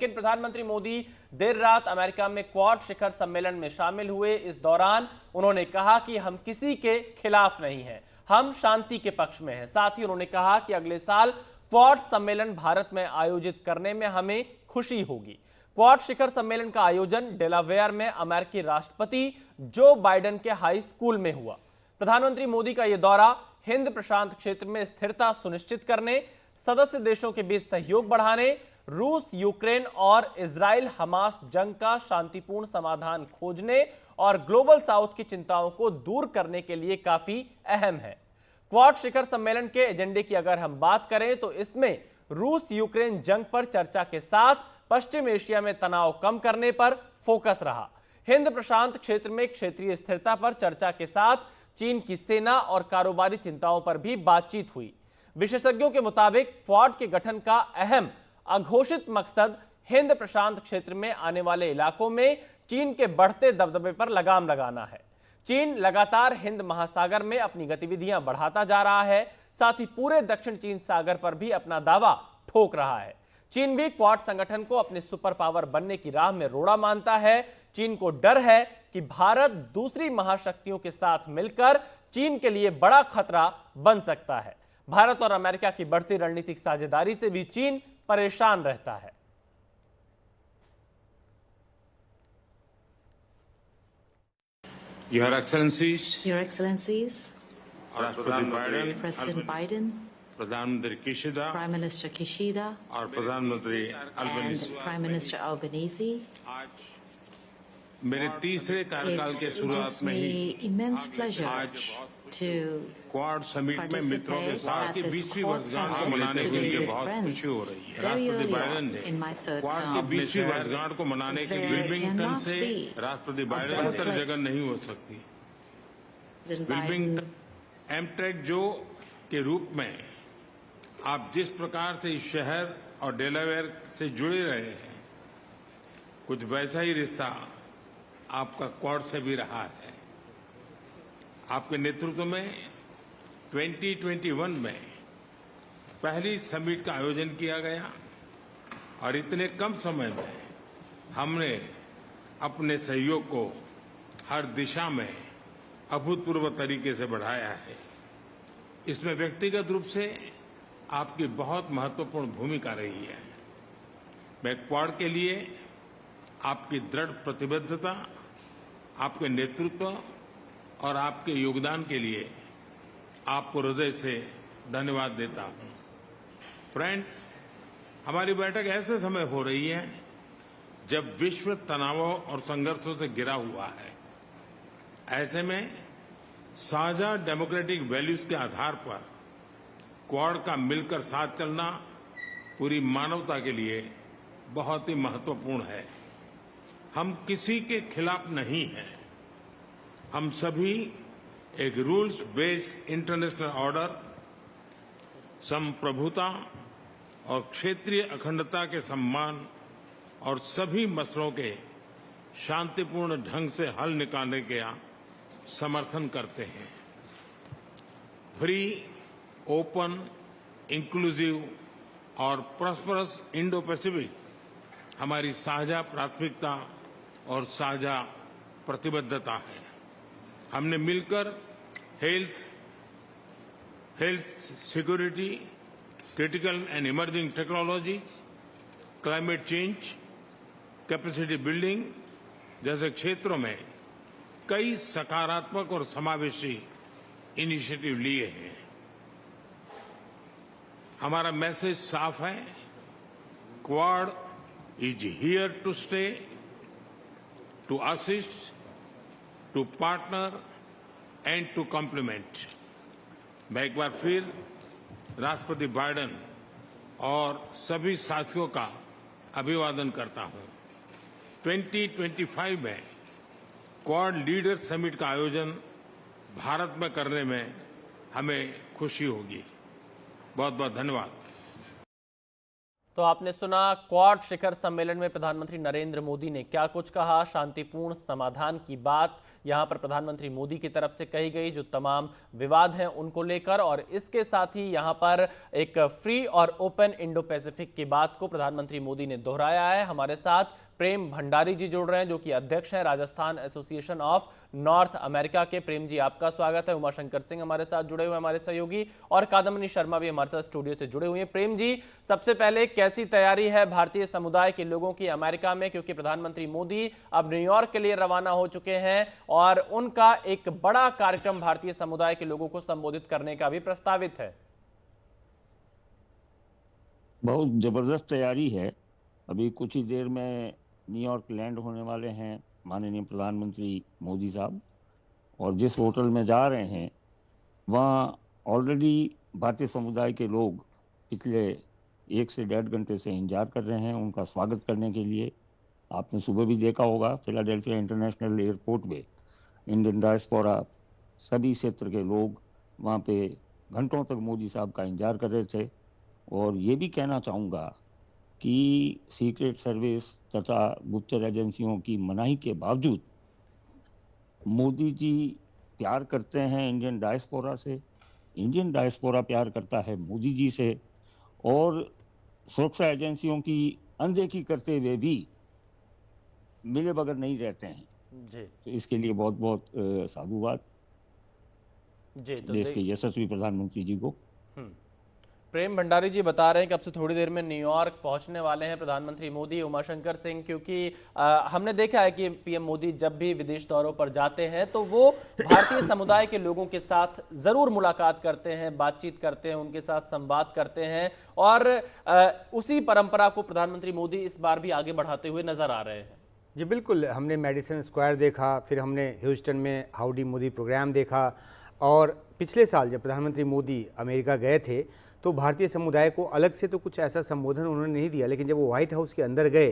लेकिन प्रधानमंत्री मोदी देर रात अमेरिका में क्वाड शिखर सम्मेलन में शामिल हुए। इस दौरान उन्होंने कहा कि हम किसी के खिलाफ नहीं हैं, हम शांति के पक्ष में हैं। साथ ही उन्होंने कहा कि अगले साल क्वाड सम्मेलन भारत में आयोजित करने में हमें खुशी होगी। क्वाड शिखर सम्मेलन का आयोजन डेलावेयर में अमेरिकी राष्ट्रपति जो बाइडेन के हाई स्कूल में हुआ। प्रधानमंत्री मोदी का यह दौरा हिंद प्रशांत क्षेत्र में स्थिरता सुनिश्चित करने, सदस्य देशों के बीच सहयोग बढ़ाने, रूस यूक्रेन और इजराइल हमास जंग का शांतिपूर्ण समाधान खोजने और ग्लोबल साउथ की चिंताओं को दूर करने के लिए काफी अहम है। क्वाड शिखर सम्मेलन के एजेंडे की अगर हम बात करें तो इसमें रूस यूक्रेन जंग पर चर्चा के साथ पश्चिम एशिया में तनाव कम करने पर फोकस रहा। हिंद प्रशांत क्षेत्र में क्षेत्रीय स्थिरता पर चर्चा के साथ चीन की सेना और कारोबारी चिंताओं पर भी बातचीत हुई। विशेषज्ञों के मुताबिक क्वाड के गठन का अहम अघोषित मकसद हिंद प्रशांत क्षेत्र में आने वाले इलाकों में चीन के बढ़ते दबदबे पर लगाम लगाना है। चीन लगातार हिंद महासागर में अपनी गतिविधियां बढ़ाता जा रहा है, साथ ही पूरे दक्षिण चीन सागर पर भी अपना दावा ठोक रहा है। चीन भी क्वाड संगठन को अपने सुपर पावर बनने की राह में रोड़ा मानता है। चीन को डर है कि भारत दूसरी महाशक्तियों के साथ मिलकर चीन के लिए बड़ा खतरा बन सकता है। भारत और अमेरिका की बढ़ती रणनीतिक साझेदारी से भी चीन परेशान रहता है। Your Excellencies, President Biden, प्रधानमंत्री किशिदा Prime Minister Kishida, और प्रधानमंत्री and Albanese. Prime Minister Albanese. आज मेरे तीसरे कार्यकाल के It शुरुआत gives में ही me immense pleasure आज to क्वाड समिट में मित्रों के participate साथ at की this 20वीं Quad वर्षगांठ को Summit मनाने की today मुझे with बहुत friends. खुशी हो रही है। Very राष्ट्रपति early Biden on in my ने third क्वाड की term, 20वीं वर्षगांठ को मनाने के लिए there विल्मिंगटन cannot से be राष्ट्रपति a बाइडेन better बेहतर place. जगह नहीं हो सकती। President विल्मिंगटन Biden, एमट्रेक जो के रूप में आप जिस प्रकार से इस शहर और डेलावेयर से जुड़े रहे हैं, कुछ वैसा ही रिश्ता आपका क्वाड से भी रहा है। आपके नेतृत्व में 2021 में पहली समिट का आयोजन किया गया और इतने कम समय में हमने अपने सहयोग को हर दिशा में अभूतपूर्व तरीके से बढ़ाया है। इसमें व्यक्तिगत रूप से आपकी बहुत महत्वपूर्ण भूमिका रही है। मैं क्वाड के लिए आपकी दृढ़ प्रतिबद्धता, आपके नेतृत्व और आपके योगदान के लिए आपको हृदय से धन्यवाद देता हूं। फ्रेंड्स, हमारी बैठक ऐसे समय हो रही है जब विश्व तनावों और संघर्षों से घिरा हुआ है। ऐसे में साझा डेमोक्रेटिक वैल्यूज के आधार पर क्वाड का मिलकर साथ चलना पूरी मानवता के लिए बहुत ही महत्वपूर्ण है। हम किसी के खिलाफ नहीं हैं। हम सभी एक रूल्स बेस्ड इंटरनेशनल ऑर्डर, संप्रभुता और क्षेत्रीय अखंडता के सम्मान और सभी मसलों के शांतिपूर्ण ढंग से हल निकालने का समर्थन करते हैं। फ्री, ओपन, इंक्लूसिव और प्रॉस्परस इंडो पैसिफिक हमारी साझा प्राथमिकता और साझा प्रतिबद्धता है। हमने मिलकर health security, critical and emerging technologies, climate change, capacity building जैसे क्षेत्रों में कई सकारात्मक और समावेशी इनिशिएटिव लिए हैं। हमारा मैसेज साफ है, quad is here to stay, to assist, to partner and to complement. मैं एक बार फिर राष्ट्रपति बाइडेन और सभी साथियों का अभिवादन करता हूं। 2025 में क्वाड लीडर्स समिट का आयोजन भारत में करने में हमें खुशी होगी। बहुत बहुत धन्यवाद। तो आपने सुना क्वाड शिखर सम्मेलन में प्रधानमंत्री नरेंद्र मोदी ने क्या कुछ कहा। शांतिपूर्ण समाधान की बात यहां पर प्रधानमंत्री मोदी की तरफ से कही गई, जो तमाम विवाद हैं उनको लेकर, और इसके साथ ही यहां पर एक फ्री और ओपन इंडो पैसिफिक की बात को प्रधानमंत्री मोदी ने दोहराया है। हमारे साथ प्रेम भंडारी जी जुड़ रहे हैं, जो कि अध्यक्ष हैं Rajasthan association of north America के। प्रेम जी, आपका स्वागत है। उमाशंकर सिंह हमारे साथ जुड़े हुए हमारे सहयोगी, और कादम्बिनी शर्मा भी हमारे साथ स्टूडियो से जुड़े हुए हैं। प्रेम जी, सबसे पहले कैसी तैयारी है भारतीय समुदाय के लोगों की अमेरिका में, क्योंकि प्रधानमंत्री मोदी अब न्यूयॉर्क के लिए रवाना हो चुके हैं और उनका एक बड़ा कार्यक्रम भारतीय समुदाय के लोगों को संबोधित करने का भी प्रस्तावित है। बहुत जबरदस्त तैयारी है। अभी कुछ ही देर में न्यूयॉर्क लैंड होने वाले हैं माननीय प्रधानमंत्री मोदी साहब, और जिस होटल में जा रहे हैं वहाँ ऑलरेडी भारतीय समुदाय के लोग पिछले 1 से 1.5 घंटे से इंतजार कर रहे हैं उनका स्वागत करने के लिए। आपने सुबह भी देखा होगा फिलाडेल्फिया इंटरनेशनल एयरपोर्ट पे इंडियन डायस्पोरा सभी क्षेत्र के लोग वहाँ पे घंटों तक मोदी साहब का इंतजार कर रहे थे। और ये भी कहना चाहूँगा कि सीक्रेट सर्विस तथा गुप्तचर एजेंसियों की मनाही के बावजूद मोदी जी प्यार करते हैं इंडियन डायस्पोरा से, इंडियन डायस्पोरा प्यार करता है मोदी जी से, और सुरक्षा एजेंसियों की अनदेखी करते हुए भी मिले बगैर नहीं रहते हैं जी। तो इसके लिए बहुत बहुत साधुवाद जी, तो देश के यशस्वी प्रधानमंत्री जी को। प्रेम भंडारी जी बता रहे हैं कि अब से थोड़ी देर में न्यूयॉर्क पहुंचने वाले हैं प्रधानमंत्री मोदी। उमाशंकर सिंह, क्योंकि हमने देखा है कि पीएम मोदी जब भी विदेश दौरों पर जाते हैं तो वो भारतीय समुदाय के लोगों के साथ जरूर मुलाकात करते हैं, बातचीत करते हैं, उनके साथ संवाद करते हैं, और उसी परंपरा को प्रधानमंत्री मोदी इस बार भी आगे बढ़ाते हुए नजर आ रहे हैं। जी बिल्कुल, हमने मेडिसन स्क्वायर देखा, फिर हमने ह्यूस्टन में हाउडी मोदी प्रोग्राम देखा, और पिछले साल जब प्रधानमंत्री मोदी अमेरिका गए थे तो भारतीय समुदाय को अलग से तो कुछ ऐसा संबोधन उन्होंने नहीं दिया, लेकिन जब वो व्हाइट हाउस के अंदर गए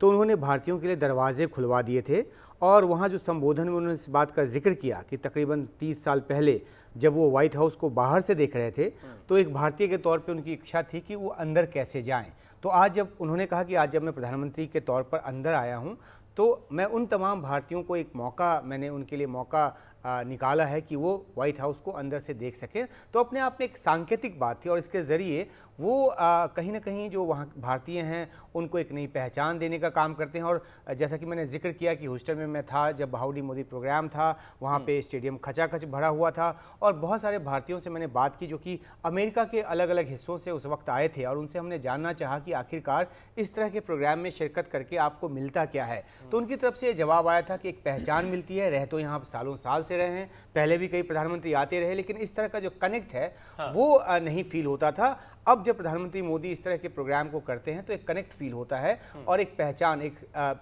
तो उन्होंने भारतीयों के लिए दरवाजे खुलवा दिए थे। और वहाँ जो संबोधन में उन्होंने इस बात का जिक्र किया कि तकरीबन 30 साल पहले जब वो व्हाइट हाउस को बाहर से देख रहे थे तो एक भारतीय के तौर पे उनकी इच्छा थी कि वो अंदर कैसे जाएं। तो आज जब उन्होंने कहा कि आज जब मैं प्रधानमंत्री के तौर पर अंदर आया हूँ तो मैं उन तमाम भारतीयों को एक मौका, मैंने उनके लिए मौका निकाला है कि वो व्हाइट हाउस को अंदर से देख सकें। तो अपने आप में एक सांकेतिक बात थी, और इसके ज़रिए वो कहीं ना कहीं जो वहाँ भारतीय हैं उनको एक नई पहचान देने का काम करते हैं। और जैसा कि मैंने जिक्र किया कि ह्यूस्टन में मैं था जब हाउडी मोदी प्रोग्राम था, वहाँ पे स्टेडियम खचाखच भरा हुआ था, और बहुत सारे भारतीयों से मैंने बात की जो कि अमेरिका के अलग अलग हिस्सों से उस वक्त आए थे, और उनसे हमने जानना चाहा कि आखिरकार इस तरह के प्रोग्राम में शिरकत करके आपको मिलता क्या है। तो उनकी तरफ से जवाब आया था कि एक पहचान मिलती है, रह तो यहाँ सालों साल से रहे हैं, पहले भी कई प्रधानमंत्री आते रहे, लेकिन इस तरह का जो कनेक्ट है वो नहीं फील होता था। अब जब प्रधानमंत्री मोदी इस तरह के प्रोग्राम को करते हैं तो एक कनेक्ट फील होता है, और एक पहचान, एक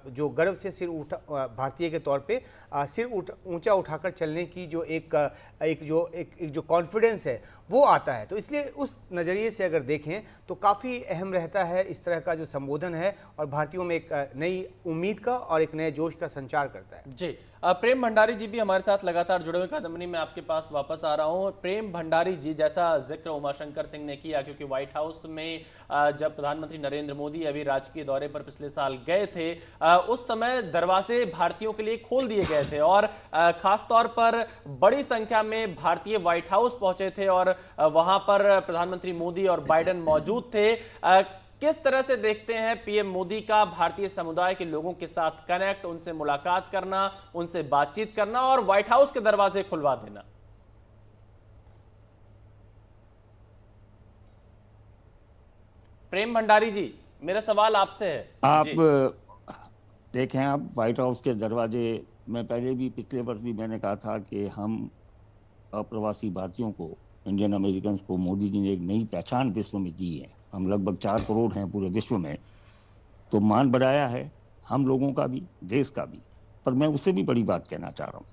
जो गर्व से सिर उठा, भारतीय के तौर पे सिर ऊंचा उठाकर चलने की जो एक जो कॉन्फिडेंस है वो आता है। तो इसलिए उस नज़रिए से अगर देखें तो काफ़ी अहम रहता है इस तरह का जो संबोधन है, और भारतीयों में एक नई उम्मीद का और एक नए जोश का संचार करता है। जी, प्रेम भंडारी जी भी हमारे साथ लगातार जुड़े हुए। कादम्बिनी, मैं आपके पास वापस आ रहा हूं। प्रेम भंडारी जी, जैसा जिक्र उमाशंकर सिंह ने किया, क्योंकि व्हाइट हाउस में जब प्रधानमंत्री नरेंद्र मोदी अभी राजकीय दौरे पर पिछले साल गए थे, उस समय दरवाजे भारतीयों के लिए खोल दिए गए थे, और खासतौर पर बड़ी संख्या में भारतीय व्हाइट हाउस पहुंचे थे, और वहां पर प्रधानमंत्री मोदी और बाइडेन मौजूद थे। किस तरह से देखते हैं पीएम मोदी का भारतीय समुदाय के लोगों के साथ कनेक्ट, उनसे मुलाकात करना, उनसे बातचीत करना और व्हाइट हाउस के दरवाजे खुलवा देना? प्रेम भंडारी जी, मेरा सवाल आपसे है। आप देखें, आप व्हाइट हाउस के दरवाजे, मैं पहले भी पिछले वर्ष भी मैंने कहा था कि हम अप्रवासी भारतीयों को, इंडियन अमेरिकन को मोदी जी ने एक नई पहचान विश्व में दी है। हम लगभग 4 करोड़ हैं पूरे विश्व में, तो मान बढ़ाया है हम लोगों का भी, देश का भी। पर मैं उससे भी बड़ी बात कहना चाह रहा हूँ,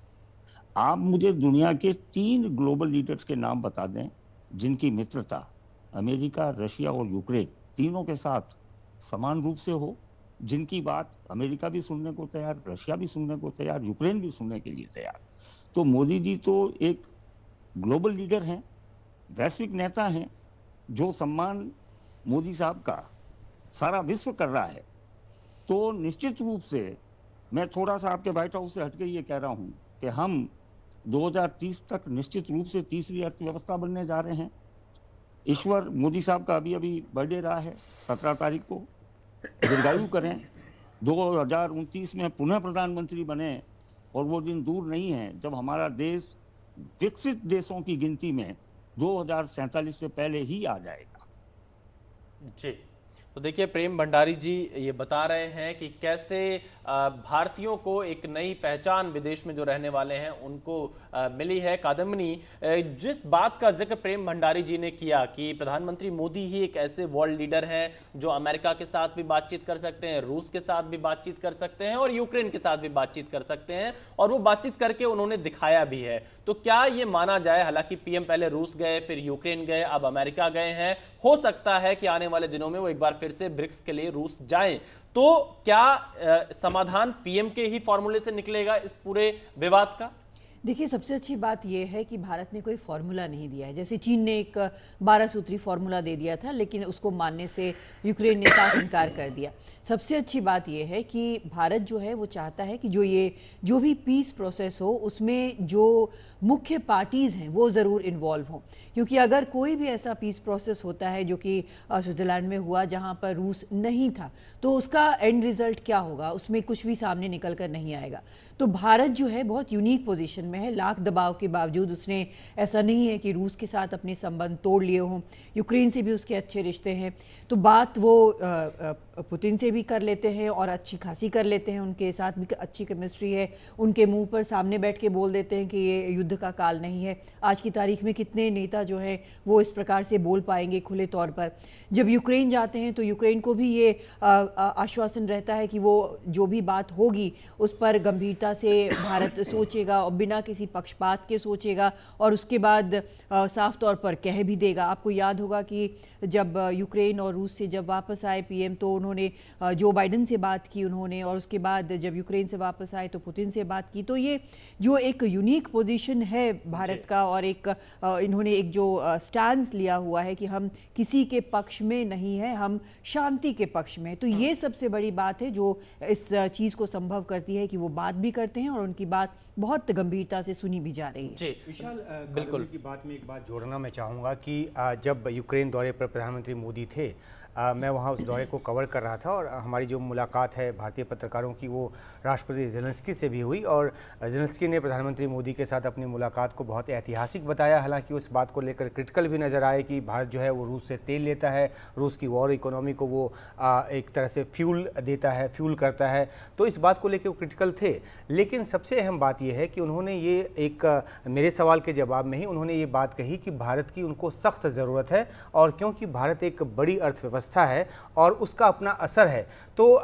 आप मुझे दुनिया के 3 ग्लोबल लीडर्स के नाम बता दें जिनकी मित्रता अमेरिका, रशिया और यूक्रेन तीनों के साथ समान रूप से हो, जिनकी बात अमेरिका भी सुनने को तैयार, रशिया भी सुनने को तैयार, यूक्रेन भी सुनने के लिए तैयार। तो मोदी जी तो एक ग्लोबल लीडर हैं, वैश्विक नेता हैं, जो सम्मान मोदी साहब का सारा विश्व कर रहा है, तो निश्चित रूप से मैं थोड़ा सा आपके व्हाइट हाउस से हटके ये कह रहा हूँ कि हम 2030 तक निश्चित रूप से तीसरी अर्थव्यवस्था बनने जा रहे हैं। ईश्वर मोदी साहब का अभी अभी बर्थडे रहा है 17 तारीख को, दीर्घायु करें, 2029 में पुनः प्रधानमंत्री बने, और वो दिन दूर नहीं है जब हमारा देश विकसित देशों की गिनती में 2047 से पहले ही आ जाएगा। जी, तो देखिए प्रेम भंडारी जी ये बता रहे हैं कि कैसे भारतीयों को एक नई पहचान विदेश में जो रहने वाले हैं उनको मिली है। कादम्बिनी, जिस बात का जिक्र प्रेम भंडारी जी ने किया कि प्रधानमंत्री मोदी ही एक ऐसे वर्ल्ड लीडर हैं जो अमेरिका के साथ भी बातचीत कर सकते हैं, रूस के साथ भी बातचीत कर सकते हैं और यूक्रेन के साथ भी बातचीत कर सकते हैं, और वो बातचीत करके उन्होंने दिखाया भी है। तो क्या ये माना जाए, हालांकि पीएम पहले रूस गए, फिर यूक्रेन गए, अब अमेरिका गए हैं, हो सकता है कि आने वाले दिनों में वो एक बार फिर से ब्रिक्स के लिए रूस जाएं, तो क्या समाधान पीएम के ही फॉर्मूले से निकलेगा इस पूरे विवाद का? देखिए, सबसे अच्छी बात यह है कि भारत ने कोई फार्मूला नहीं दिया है। जैसे चीन ने एक 12 सूत्री फार्मूला दे दिया था, लेकिन उसको मानने से यूक्रेन ने साफ इनकार कर दिया। सबसे अच्छी बात यह है कि भारत जो है वो चाहता है कि जो भी पीस प्रोसेस हो उसमें जो मुख्य पार्टीज़ हैं वो ज़रूर इन्वॉल्व हों, क्योंकि अगर कोई भी ऐसा पीस प्रोसेस होता है जो कि स्विट्ज़रलैंड में हुआ जहाँ पर रूस नहीं था, तो उसका एंड रिज़ल्ट क्या होगा, उसमें कुछ भी सामने निकल कर नहीं आएगा। तो भारत जो है बहुत यूनिक पोजीशन में है। लाख दबाव के बावजूद उसने, ऐसा नहीं है कि रूस के साथ अपने संबंध तोड़ लिए हों, यूक्रेन से भी उसके अच्छे रिश्ते हैं, तो बात वो पुतिन से भी कर लेते हैं और अच्छी खासी कर लेते हैं, उनके साथ भी अच्छी केमिस्ट्री है, उनके मुंह पर सामने बैठ के बोल देते हैं कि ये युद्ध का काल नहीं है। आज की तारीख में कितने नेता जो हैं वो इस प्रकार से बोल पाएंगे खुले तौर पर। जब यूक्रेन जाते हैं तो यूक्रेन को भी ये आश्वासन रहता है कि वो जो भी बात होगी उस पर गंभीरता से भारत सोचेगा और बिना किसी पक्षपात के सोचेगा, और उसके बाद साफ तौर पर कह भी देगा। आपको याद होगा कि जब यूक्रेन और रूस से जब वापस आए पीएम, तो उन्होंने जो बाइडेन से बात की उन्होंने, और उसके बाद जब यूक्रेन से वापस आए तो पुतिन से बात की। तो ये जो एक यूनिक पोजीशन है भारत का, और एक इन्होंने एक जो स्टैंड लिया हुआ है कि हम किसी के पक्ष में नहीं है, हम शांति के पक्ष में, तो ये सबसे बड़ी बात है जो इस चीज़ को संभव करती है कि वो बात भी करते हैं और उनकी बात बहुत गंभीरता से सुनी भी जा रही है। जी विशाल, बिल्कुल की बात में एक बात जोड़ना मैं चाहूँगा कि जब यूक्रेन दौरे पर प्रधानमंत्री मोदी थे, मैं वहाँ उस दौरे को कवर कर रहा था, और हमारी जो मुलाकात है भारतीय पत्रकारों की वो राष्ट्रपति ज़ेलेंस्की से भी हुई, और ज़ेलेंस्की ने प्रधानमंत्री मोदी के साथ अपनी मुलाकात को बहुत ऐतिहासिक बताया। हालांकि उस बात को लेकर क्रिटिकल भी नज़र आए कि भारत जो है वो रूस से तेल लेता है, रूस की वॉर इकोनॉमी को वो एक तरह से फ्यूल देता है, फ्यूल करता है, तो इस बात को लेकर वो क्रिटिकल थे। लेकिन सबसे अहम बात यह है कि उन्होंने ये एक मेरे सवाल के जवाब में ही उन्होंने ये बात कही कि भारत की उनको सख्त ज़रूरत है, और क्योंकि भारत एक बड़ी अर्थव्यवस्था है और उसका अपना असर है, तो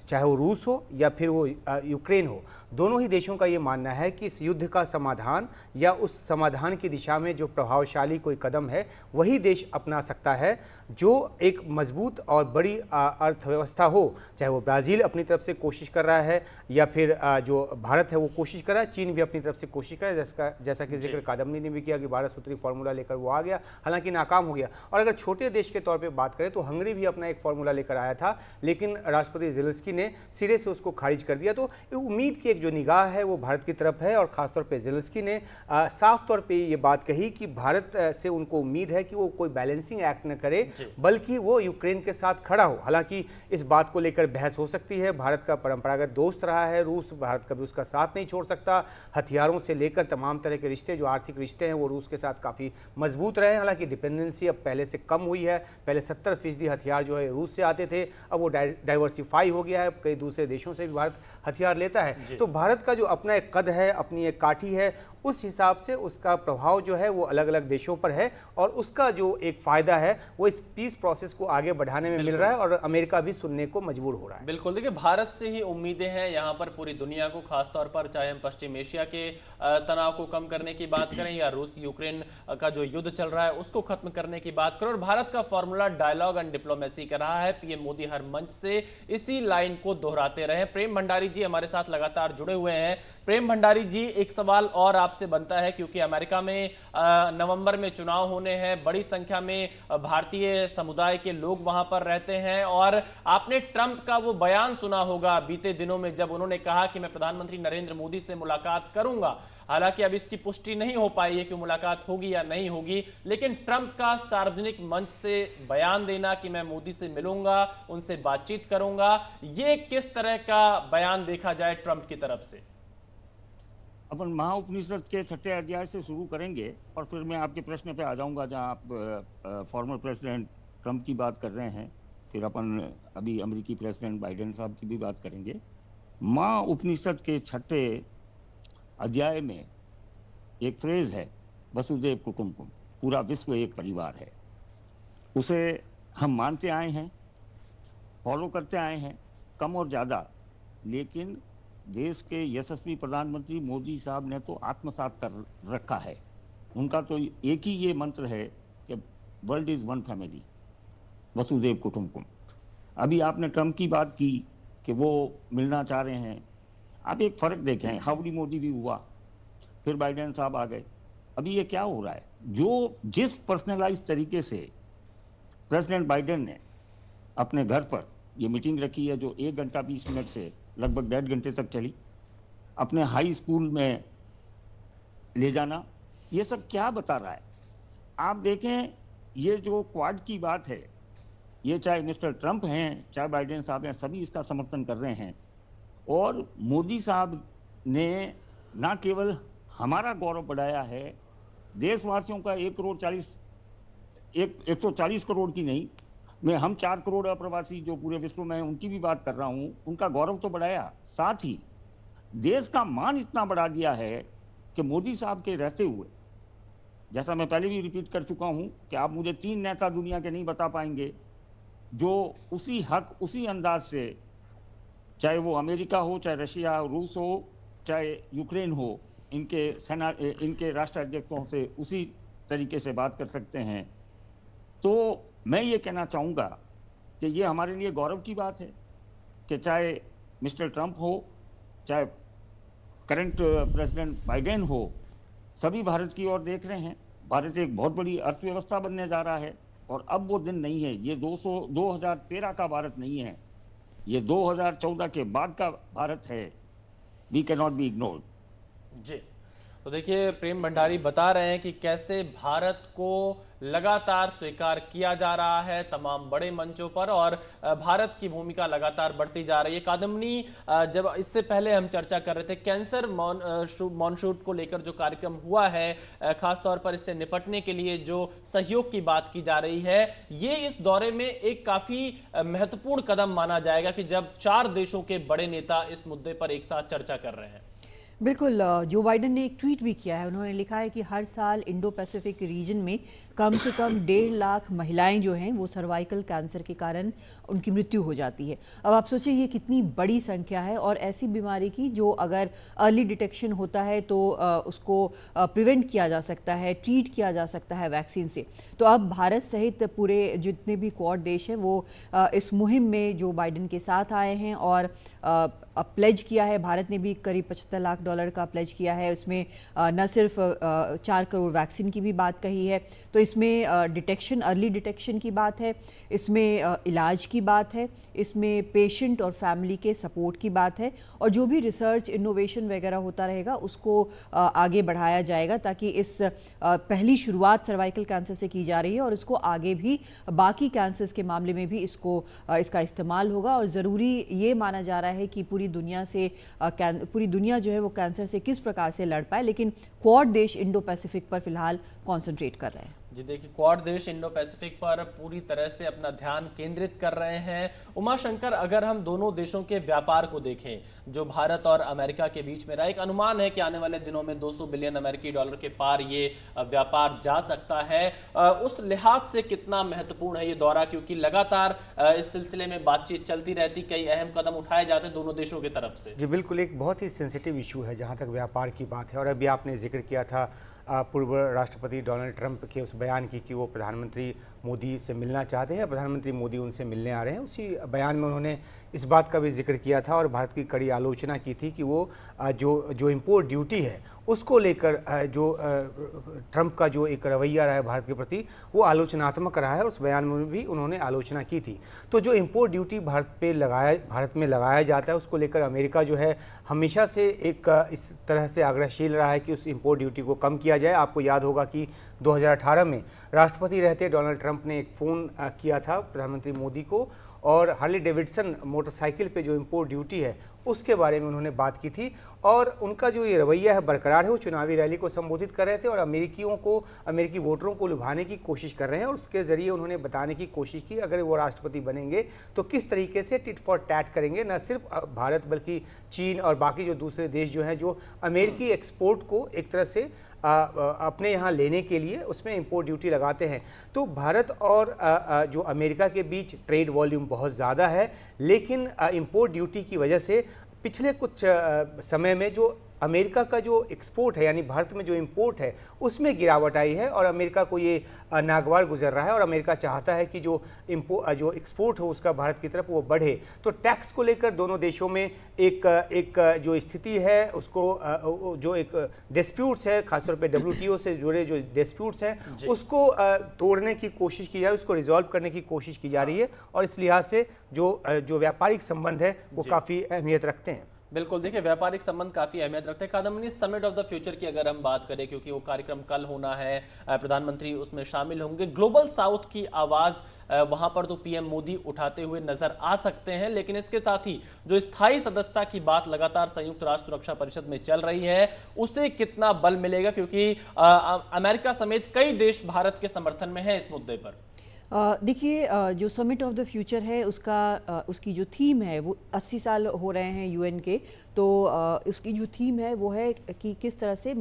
चाहे वो रूस हो या फिर वो यूक्रेन हो, दोनों ही देशों का ये मानना है कि इस युद्ध का समाधान या उस समाधान की दिशा में जो प्रभावशाली कोई कदम है वही देश अपना सकता है जो एक मजबूत और बड़ी अर्थव्यवस्था हो। चाहे वो ब्राज़ील अपनी तरफ से कोशिश कर रहा है या फिर जो भारत है वो कोशिश कर रहा है, चीन भी अपनी तरफ से कोशिश कर रहा है, जैसा कि जिक्र कादम्बिनी ने भी किया कि 12 सूत्री फार्मूला लेकर वो आ गया, हालांकि नाकाम हो गया। और अगर छोटे देश के तौर पर बात करें तो हंगरी भी अपना एक फार्मूला लेकर आया था, लेकिन राष्ट्रपति ज़ेलेंस्की ने सिरे से उसको खारिज कर दिया। तो उम्मीद की एक जो निगाह है वो भारत की तरफ है, और ख़ासतौर पे ज़ेलेंस्की ने साफ तौर पे ये बात कही कि भारत से उनको उम्मीद है कि वो कोई बैलेंसिंग एक्ट न करे, बल्कि वो यूक्रेन के साथ खड़ा हो। हालांकि इस बात को लेकर बहस हो सकती है, भारत का परंपरागत दोस्त रहा है रूस, भारत कभी उसका साथ नहीं छोड़ सकता। हथियारों से लेकर तमाम तरह के रिश्ते, जो आर्थिक रिश्ते हैं, वो रूस के साथ काफ़ी मजबूत रहे हैं। हालांकि डिपेंडेंसी अब पहले से कम हुई है, पहले 70% हथियार जो है रूस से आते थे, अब वो डाइवर्सिफाई हो गया है, कई दूसरे देशों से भी भारत हथियार लेता है। तो भारत का जो अपना एक कद है, अपनी एक काठी है, उस हिसाब से उसका प्रभाव जो है वो अलग अलग देशों पर है, और उसका जो एक फ़ायदा है वो इस पीस प्रोसेस को आगे बढ़ाने में मिल रहा है, और अमेरिका भी सुनने को मजबूर हो रहा है। बिल्कुल, देखिए भारत से ही उम्मीदें हैं यहाँ पर पूरी दुनिया को, खासतौर पर चाहे हम पश्चिम एशिया के तनाव को कम करने की बात करें या रूस यूक्रेन का जो युद्ध चल रहा है उसको खत्म करने की बात करें। और भारत का फॉर्मूला डायलॉग एंड डिप्लोमेसी का रहा है। पीएम मोदी हर मंच से इसी लाइन को दोहराते रहे। प्रेम भंडारी जी हमारे साथ लगातार जुड़े हुए हैं। प्रेम भंडारी जी, एक सवाल और आपसे से बनता है, क्योंकि अमेरिका में नवंबर में चुनाव होने हैं, बड़ी संख्या में भारतीय समुदाय के लोग वहां पर रहते हैं। और आपने ट्रंप का वो बयान सुना होगा बीते दिनों में, जब उन्होंने कहा कि मैं प्रधानमंत्री नरेंद्र मोदी से मुलाकात करूंगा। हालांकि अब इसकी पुष्टि नहीं हो पाई है कि मुलाकात होगी या नहीं होगी, लेकिन ट्रंप का सार्वजनिक मंच से बयान देना कि मैं मोदी से मिलूंगा, उनसे बातचीत करूंगा, ये किस तरह का बयान देखा जाए ट्रंप की तरफ से? अपन महाउपनिषद के 6ठे अध्याय से शुरू करेंगे और फिर मैं आपके प्रश्न पे आ जाऊंगा, जहां आप फॉर्मर प्रेसिडेंट ट्रंप की बात कर रहे हैं, फिर अपन अभी अमेरिकी प्रेसिडेंट बाइडेन साहब की भी बात करेंगे। महाउपनिषद के 6ठे अध्याय में एक फ्रेज है, वसुदेव कुटुंबकम, पूरा विश्व एक परिवार है। उसे हम मानते आए हैं, फॉलो करते आए हैं, कम और ज़्यादा, लेकिन देश के यशस्वी प्रधानमंत्री मोदी साहब ने तो आत्मसात कर रखा है। उनका तो एक ही ये मंत्र है कि वर्ल्ड इज़ वन फैमिली, वसुदेव कुटुंबकम। अभी आपने ट्रंप की बात की कि वो मिलना चाह रहे हैं। आप एक फ़र्क देखें, हाउडी मोदी भी हुआ, फिर बाइडेन साहब आ गए। अभी ये क्या हो रहा है, जो जिस पर्सनलाइज तरीके से प्रेसिडेंट बाइडेन ने अपने घर पर ये मीटिंग रखी है, जो 1 घंटा 20 मिनट से लगभग 1.5 घंटे तक चली, अपने हाई स्कूल में ले जाना, ये सब क्या बता रहा है? आप देखें, ये जो क्वाड की बात है, ये चाहे मिस्टर ट्रंप हैं, चाहे बाइडेन साहब हैं, सभी इसका समर्थन कर रहे हैं। और मोदी साहब ने ना केवल हमारा गौरव बढ़ाया है, देशवासियों का 140 करोड़ की नहीं, मैं हम 4 करोड़ अप्रवासी जो पूरे विश्व में हैं उनकी भी बात कर रहा हूँ, उनका गौरव तो बढ़ाया, साथ ही देश का मान इतना बढ़ा दिया है कि मोदी साहब के रहते हुए, जैसा मैं पहले भी रिपीट कर चुका हूँ कि आप मुझे 3 नेता दुनिया के नहीं बता पाएंगे जो उसी हक, उसी अंदाज से, चाहे वो अमेरिका हो, चाहे रशिया, रूस हो, चाहे यूक्रेन हो, इनके राष्ट्राध्यक्षों से उसी तरीके से बात कर सकते हैं। तो मैं ये कहना चाहूँगा कि ये हमारे लिए गौरव की बात है कि चाहे मिस्टर ट्रंप हो, चाहे करंट प्रेसिडेंट बाइडेन हो, सभी भारत की ओर देख रहे हैं। भारत एक बहुत बड़ी अर्थव्यवस्था बनने जा रहा है और अब वो दिन नहीं है, ये 2013 का भारत नहीं है, ये 2014 के बाद का भारत है। We can not be ignored. जी, तो देखिए प्रेम भंडारी बता रहे हैं कि कैसे भारत को लगातार स्वीकार किया जा रहा है तमाम बड़े मंचों पर और भारत की भूमिका लगातार बढ़ती जा रही है। कादम्बनी, जब इससे पहले हम चर्चा कर रहे थे कैंसर मॉनशूट को लेकर जो कार्यक्रम हुआ है, खासतौर पर इससे निपटने के लिए जो सहयोग की बात की जा रही है, ये इस दौरे में एक काफी महत्वपूर्ण कदम माना जाएगा कि जब 4 देशों के बड़े नेता इस मुद्दे पर एक साथ चर्चा कर रहे हैं। बिल्कुल, जो बाइडेन ने एक ट्वीट भी किया है, उन्होंने लिखा है कि हर साल इंडो पैसिफिक रीजन में कम से कम 1.5 लाख महिलाएं जो हैं वो सर्वाइकल कैंसर के कारण उनकी मृत्यु हो जाती है। अब आप सोचिए ये कितनी बड़ी संख्या है और ऐसी बीमारी की जो अगर अर्ली डिटेक्शन होता है तो उसको प्रिवेंट किया जा सकता है, ट्रीट किया जा सकता है वैक्सीन से। तो अब भारत सहित पूरे जितने भी क्वाड देश हैं वो इस मुहिम में जो बाइडेन के साथ आए हैं और प्लेज किया है। भारत ने भी करीब $75 लाख का प्लेज किया है। उसमें न सिर्फ 4 करोड़ वैक्सीन की भी बात कही है, तो इसमें डिटेक्शन, अर्ली डिटेक्शन की बात है, इसमें इलाज की बात है, इसमें पेशेंट और फैमिली के सपोर्ट की बात है और जो भी रिसर्च इनोवेशन वगैरह होता रहेगा उसको आगे बढ़ाया जाएगा ताकि इस पहली शुरुआत सर्वाइकल कैंसर से की जा रही है और इसको आगे भी बाकी कैंसर्स के मामले में भी इसका इस्तेमाल होगा। और ज़रूरी ये माना जा रहा है कि पूरी दुनिया जो है वो कैंसर से किस प्रकार से लड़ पाए, लेकिन क्वाड देश इंडो पैसिफिक पर फिलहाल कंसंट्रेट कर रहे हैं। जी देखिए, क्वाड देश इंडो पैसिफिक पर पूरी तरह से अपना ध्यान केंद्रित कर रहे हैं। उमाशंकर, अगर हम दोनों देशों के व्यापार को देखें जो भारत और अमेरिका के बीच में रहा, एक अनुमान है कि आने वाले दिनों में 200 बिलियन अमेरिकी डॉलर के पार ये व्यापार जा सकता है। उस लिहाज से कितना महत्वपूर्ण है ये दौरा, क्योंकि लगातार इस सिलसिले में बातचीत चलती रहती, कई अहम कदम उठाए जाते दोनों देशों की तरफ से। जी बिल्कुल, एक बहुत ही सेंसिटिव इशू है जहाँ तक व्यापार की बात है। और अभी आपने जिक्र किया था पूर्व राष्ट्रपति डोनाल्ड ट्रंप के उस बयान की कि वो प्रधानमंत्री मोदी से मिलना चाहते हैं, प्रधानमंत्री मोदी उनसे मिलने आ रहे हैं। उसी बयान में उन्होंने इस बात का भी जिक्र किया था और भारत की कड़ी आलोचना की थी कि वो जो इम्पोर्ट ड्यूटी है उसको लेकर जो ट्रंप का जो एक रवैया रहा है भारत के प्रति वो आलोचनात्मक रहा है। उस बयान में भी उन्होंने आलोचना की थी। तो जो इम्पोर्ट ड्यूटी भारत में लगाया जाता है उसको लेकर अमेरिका जो है हमेशा से एक इस तरह से आग्रहशील रहा है कि उस इम्पोर्ट ड्यूटी को कम किया जाए। आपको याद होगा कि 2018 में राष्ट्रपति रहते डोनाल्ड ट्रंप ने एक फ़ोन किया था प्रधानमंत्री मोदी को और हार्ली डेविडसन मोटरसाइकिल पे जो इम्पोर्ट ड्यूटी है उसके बारे में उन्होंने बात की थी। और उनका जो ये रवैया है बरकरार है। वो चुनावी रैली को संबोधित कर रहे थे और अमेरिकी वोटरों को लुभाने की कोशिश कर रहे हैं और उसके ज़रिए उन्होंने बताने की कोशिश की अगर वो राष्ट्रपति बनेंगे तो किस तरीके से टिट फॉर टैट करेंगे, न सिर्फ भारत बल्कि चीन और बाकी जो दूसरे देश जो हैं जो अमेरिकी एक्सपोर्ट को एक तरह से अपने यहाँ लेने के लिए उसमें इंपोर्ट ड्यूटी लगाते हैं। तो भारत और जो अमेरिका के बीच ट्रेड वॉल्यूम बहुत ज़्यादा है, लेकिन इंपोर्ट ड्यूटी की वजह से पिछले कुछ समय में जो अमेरिका का जो एक्सपोर्ट है यानी भारत में जो इंपोर्ट है उसमें गिरावट आई है और अमेरिका को ये नागवार गुजर रहा है और अमेरिका चाहता है कि जो एक्सपोर्ट हो उसका भारत की तरफ वो बढ़े। तो टैक्स को लेकर दोनों देशों में एक जो स्थिति है उसको जो एक डिस्प्यूट्स है खासतौर पे WTO से जुड़े जो डिस्प्यूट्स हैं उसको तोड़ने की कोशिश की जा रही है, उसको रिजॉल्व करने की कोशिश की जा रही है और इस लिहाज से जो व्यापारिक संबंध है वो काफ़ी अहमियत रखते हैं। बिल्कुल, देखिए व्यापारिक संबंध काफी अहमियत रखते हैं। Kadambini, summit of the future की अगर हम बात करें, क्योंकि वो कार्यक्रम कल होना है, प्रधानमंत्री उसमें शामिल होंगे, ग्लोबल साउथ की आवाज वहां पर तो पीएम मोदी उठाते हुए नजर आ सकते हैं, लेकिन इसके साथ ही जो स्थायी सदस्यता की बात लगातार संयुक्त राष्ट्र सुरक्षा परिषद में चल रही है उसे कितना बल मिलेगा, क्योंकि अमेरिका समेत कई देश भारत के समर्थन में है इस मुद्दे पर। देखिए, जो समिट ऑफ द फ्यूचर है उसकी जो थीम है वो 80 साल हो रहे हैं यूएन के, तो उसकी जो थीम है वो है कि किस तरह से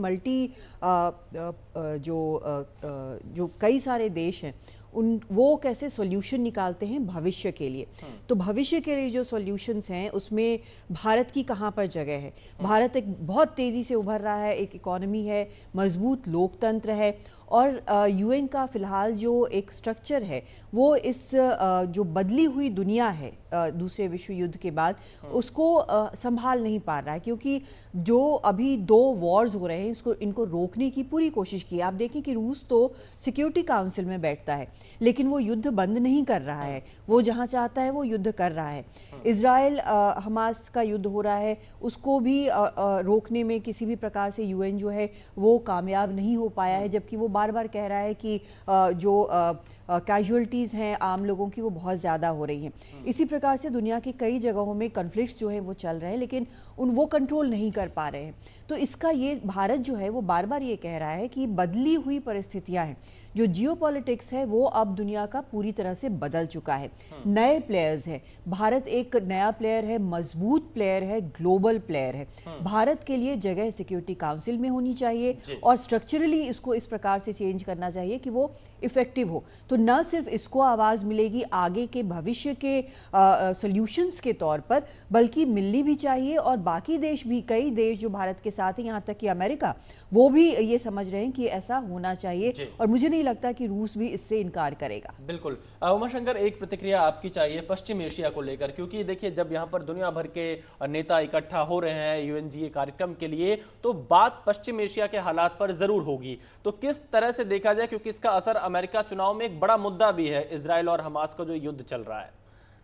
जो कई सारे देश हैं वो कैसे सॉल्यूशन निकालते हैं भविष्य के लिए। तो भविष्य के लिए जो सॉल्यूशंस हैं उसमें भारत की कहाँ पर जगह है। भारत एक बहुत तेज़ी से उभर रहा है, एक इकोनॉमी है, मजबूत लोकतंत्र है और यूएन का फ़िलहाल जो एक स्ट्रक्चर है वो इस जो बदली हुई दुनिया है दूसरे विश्व युद्ध के बाद उसको संभाल नहीं पा रहा है, क्योंकि जो अभी 2 वॉर्स हो रहे हैं इनको रोकने की पूरी कोशिश की है। आप देखें कि रूस तो सिक्योरिटी काउंसिल में बैठता है लेकिन वो युद्ध बंद नहीं कर रहा है, वो जहां चाहता है वो युद्ध कर रहा है। इजराइल हमास का युद्ध हो रहा है, उसको भी रोकने में किसी भी प्रकार से यूएन जो है वो कामयाब नहीं हो पाया है, जबकि वो बार बार कह रहा है कि जो कैजुअलिटीज़ हैं आम लोगों की वो बहुत ज़्यादा हो रही हैं। इसी प्रकार से दुनिया की कई जगहों में कॉन्फ्लिक्ट्स जो हैं वो चल रहे हैं लेकिन वो कंट्रोल नहीं कर पा रहे हैं। तो इसका ये भारत जो है वो बार बार ये कह रहा है कि बदली हुई परिस्थितियां हैं, जो जियोपॉलिटिक्स है वो अब दुनिया का पूरी तरह से बदल चुका है। नए प्लेयर्स हैं, भारत एक नया प्लेयर है, मजबूत प्लेयर है, ग्लोबल प्लेयर है। भारत के लिए जगह सिक्योरिटी काउंसिल में होनी चाहिए और स्ट्रक्चरली इसको इस प्रकार से चेंज करना चाहिए कि वो इफेक्टिव हो। तो न सिर्फ इसको आवाज़ मिलेगी आगे के भविष्य के सॉल्यूशंस के तौर पर, बल्कि मिलनी भी चाहिए और बाकी देश भी, कई देश जो भारत के साथ हैं, यहाँ तक कि अमेरिका, वो भी ये समझ रहे हैं कि ऐसा होना चाहिए और मुझे नहीं लगता कि रूस भी इससे इनकार करेगा। बिल्कुल। उमाशंकर, एक प्रतिक्रिया आपकी चाहिए पश्चिम एशिया को लेकर, क्योंकि देखिए जब यहाँ पर दुनिया भर के नेता इकट्ठा हो रहे हैं यूएनजीए कार्यक्रम के लिए तो बात पश्चिम एशिया के हालात पर जरूर होगी। तो किस तरह से देखा जाए, क्योंकि इसका असर अमेरिका चुनाव में एक बड़ा मुद्दा भी है, इजराइल और हमास का जो युद्ध चल रहा है।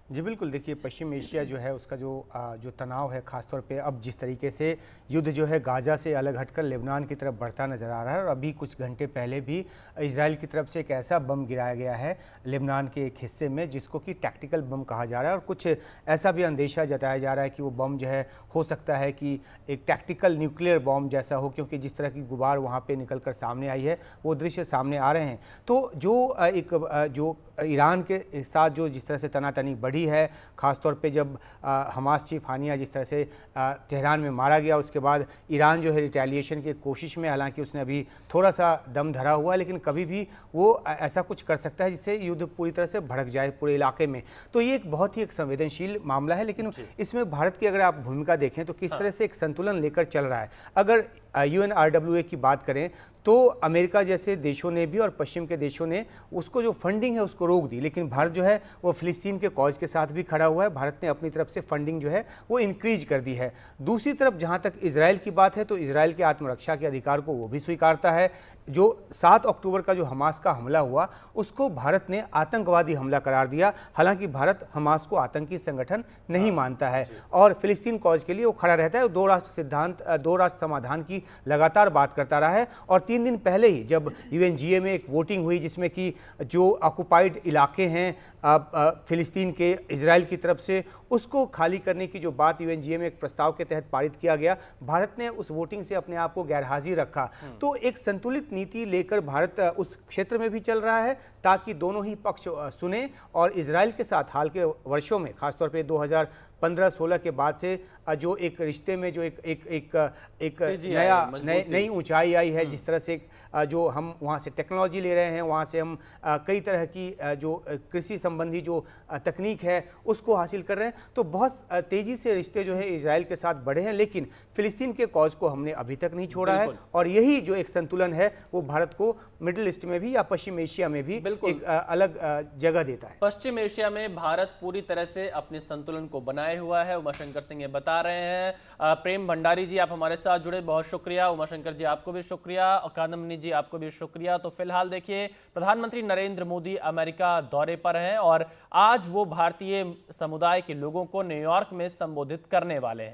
जी बिल्कुल, देखिए पश्चिम एशिया जो है उसका जो तनाव है खासतौर पे अब जिस तरीके से युद्ध जो है गाजा से अलग हटकर लेबनान की तरफ बढ़ता नज़र आ रहा है और अभी कुछ घंटे पहले भी इजराइल की तरफ से एक ऐसा बम गिराया गया है लेबनान के एक हिस्से में जिसको कि टैक्टिकल बम कहा जा रहा है और कुछ ऐसा भी अंदेशा जताया जा रहा है कि वो बम जो है हो सकता है कि एक टैक्टिकल न्यूक्लियर बम जैसा हो, क्योंकि जिस तरह की गुबार वहाँ पर निकल कर सामने आई है वो दृश्य सामने आ रहे हैं। तो जो ईरान के साथ जो जिस तरह से तनातनी बढ़ी है, ख़ासतौर पे जब हमास चीफ हानिया जिस तरह से तेहरान में मारा गया, उसके बाद ईरान जो है रिटेलिएशन की कोशिश में, हालांकि उसने अभी थोड़ा सा दम धरा हुआ है लेकिन कभी भी वो ऐसा कुछ कर सकता है जिससे युद्ध पूरी तरह से भड़क जाए पूरे इलाके में। तो ये एक बहुत ही एक संवेदनशील मामला है, लेकिन इसमें भारत की अगर आप भूमिका देखें तो किस तरह से एक संतुलन लेकर चल रहा है। अगर UNRWA की बात करें तो अमेरिका जैसे देशों ने भी और पश्चिम के देशों ने उसको जो फंडिंग है उसको रोक दी, लेकिन भारत जो है वो फिलिस्तीन के कॉज के साथ भी खड़ा हुआ है। भारत ने अपनी तरफ से फंडिंग जो है वो इंक्रीज कर दी है। दूसरी तरफ जहां तक इजराइल की बात है तो इजराइल के आत्मरक्षा के अधिकार को वो भी स्वीकारता है। जो 7 अक्टूबर का जो हमास का हमला हुआ उसको भारत ने आतंकवादी हमला करार दिया, हालांकि भारत हमास को आतंकी संगठन नहीं मानता है और फिलिस्तीन कॉज के लिए वो खड़ा रहता है। दो राष्ट्र सिद्धांत, दो राष्ट्र समाधान की लगातार बात करता रहा है। और 3 दिन पहले ही जब यूएनजीए में एक वोटिंग हुई जिसमें कि जो ऑक्युपाइड इलाके हैं फिलिस्तीन के इजराइल की तरफ से, उसको खाली करने की जो बात यूएनजीए में एक प्रस्ताव के तहत पारित किया गया, भारत ने उस वोटिंग से अपने आप को गैरहाजिर रखा। तो एक संतुलित नीति लेकर भारत उस क्षेत्र में भी चल रहा है ताकि दोनों ही पक्ष सुने और इजराइल के साथ हाल के वर्षों में, खासतौर पे 2015-16 के बाद से जो एक रिश्ते में जो एक नई ऊंचाई आई है, जिस तरह से जो हम वहाँ से टेक्नोलॉजी ले रहे हैं, वहाँ से हम कई तरह की जो कृषि संबंधी जो तकनीक है उसको हासिल कर रहे हैं, तो बहुत तेज़ी से रिश्ते जो है इजराइल के साथ बढ़े हैं। लेकिन फिलिस्तीन के कॉज को हमने अभी तक नहीं छोड़ा है और यही जो एक संतुलन है वो भारत को मिडिल ईस्ट में भी या पश्चिम एशिया में भी एक अलग जगह देता है। पश्चिम एशिया में भारत पूरी तरह से अपने संतुलन को बनाए हुआ है, उमाशंकर सिंह ये बता रहे हैं। प्रेम भंडारी जी आप हमारे साथ जुड़े, बहुत शुक्रिया। उमाशंकर जी आपको भी शुक्रिया और कादम्बनी जी आपको भी शुक्रिया। तो फिलहाल देखिए, प्रधानमंत्री नरेंद्र मोदी अमेरिका दौरे पर हैं और आज वो भारतीय समुदाय के लोगों को न्यूयॉर्क में संबोधित करने वाले हैं।